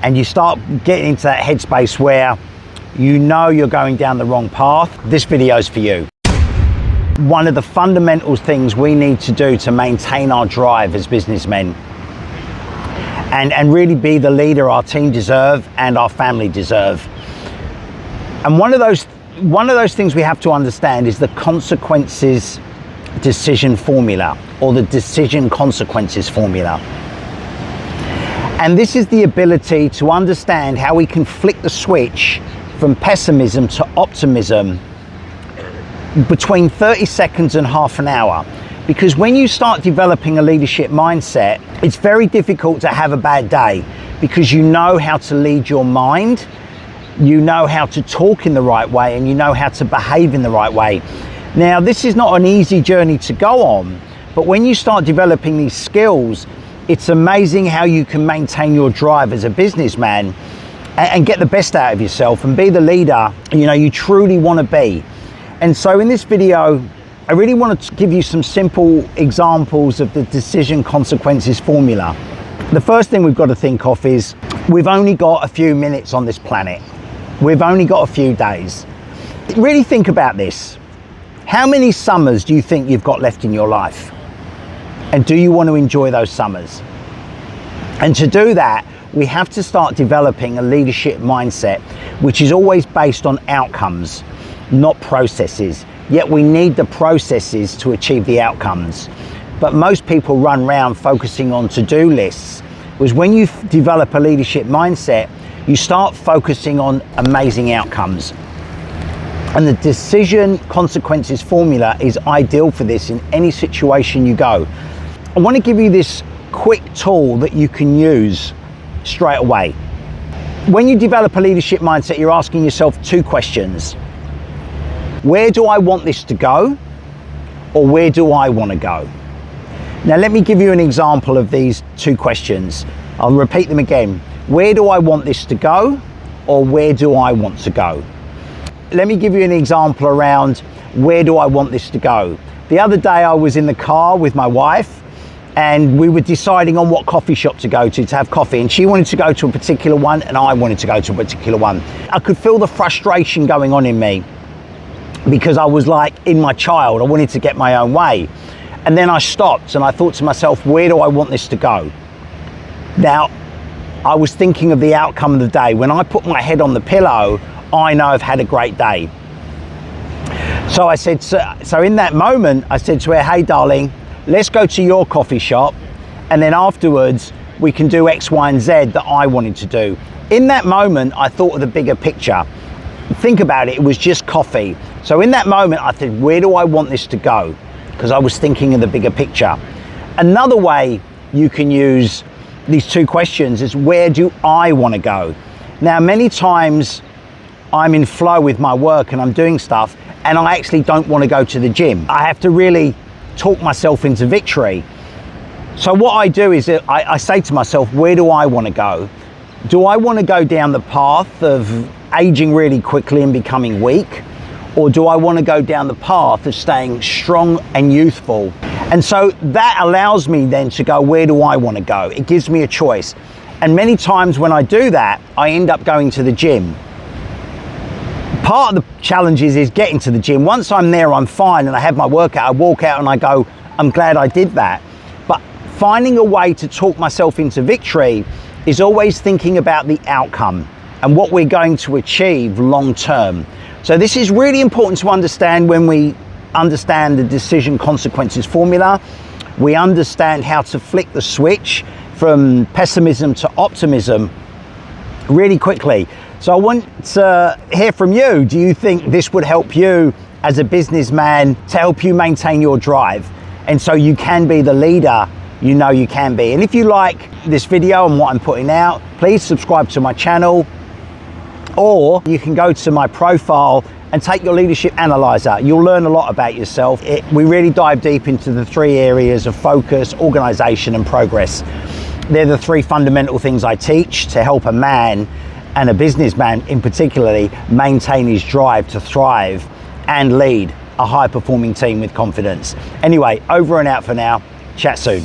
and you start getting into that headspace where you know you're going down the wrong path, this video is for you. One of the fundamental things we need to do to maintain our drive as businessmen and really be the leader our team deserve and our family deserve. And one of those things we have to understand is the consequences decision formula, or the decision consequences formula. And this is the ability to understand how we can flick the switch from pessimism to optimism between 30 seconds and half an hour. Because when you start developing a leadership mindset, it's very difficult to have a bad day, because you know how to lead your mind, you know how to talk in the right way, and you know how to behave in the right way. Now, this is not an easy journey to go on, but when you start developing these skills, it's amazing how you can maintain your drive as a businessman and get the best out of yourself and be the leader you truly want to be. And so in this video, I really want to give you some simple examples of the decision consequences formula. The first thing we've got to think of is we've only got a few minutes on this planet. We've only got a few days. Really think about this. How many summers do you think you've got left in your life? And do you want to enjoy those summers? And to do that, we have to start developing a leadership mindset, which is always based on outcomes, not processes. Yet we need the processes to achieve the outcomes. But most people run around focusing on to-do lists. Whereas when you develop a leadership mindset, you start focusing on amazing outcomes. And the decision consequences formula is ideal for this in any situation you go. I want to give you this quick tool that you can use straight away. When you develop a leadership mindset, you're asking yourself two questions. Where do I want this to go? Or where do I want to go? Now, let me give you an example of these two questions. I'll repeat them again. Where do I want this to go? Or where do I want to go? Let me give you an example around where do I want this to go. The other day I was in the car with my wife, and we were deciding on what coffee shop to go to have coffee, and she wanted to go to a particular one and I wanted to go to a particular one. I could feel the frustration going on in me, because I was like in my child. I wanted to get my own way. And then I stopped and I thought to myself, where do I want this to go? Now, I was thinking of the outcome of the day. When I put my head on the pillow, I know I've had a great day. So I said, so in that moment, I said to her, hey darling, let's go to your coffee shop, and then afterwards we can do X, Y, and Z that I wanted to do. In that moment, I thought of the bigger picture. Think about it, it was just coffee. So in that moment, I said, where do I want this to go? Because I was thinking of the bigger picture. Another way you can use these two questions is, where do I want to go? Now, many times I'm in flow with my work and I'm doing stuff, and I actually don't want to go to the gym. I have to really talk myself into victory. So what I do is I say to myself, where do I want to go? Do I want to go down the path of aging really quickly and becoming weak? Or do I want to go down the path of staying strong and youthful? And so that allows me then to go, where do I want to go? It gives me a choice. And many times when I do that, I end up going to the gym. Part of the challenge is getting to the gym. Once I'm there, I'm fine and I have my workout, I walk out and I go, I'm glad I did that. But finding a way to talk myself into victory is always thinking about the outcome and what we're going to achieve long term. So this is really important to understand. When we understand the decision consequences formula, we understand how to flick the switch from pessimism to optimism really quickly. So I want to hear from you. Do you think this would help you as a businessman to help you maintain your drive? And so you can be the leader you know you can be. And if you like this video and what I'm putting out, please subscribe to my channel, or you can go to my profile and take your leadership analyzer. You'll learn a lot about yourself. We really dive deep into the three areas of focus, organization, and progress. They're the three fundamental things I teach to help a man, and a businessman in particularly, maintain his drive to thrive and lead a high performing team with confidence. Anyway, over and out for now. Chat soon.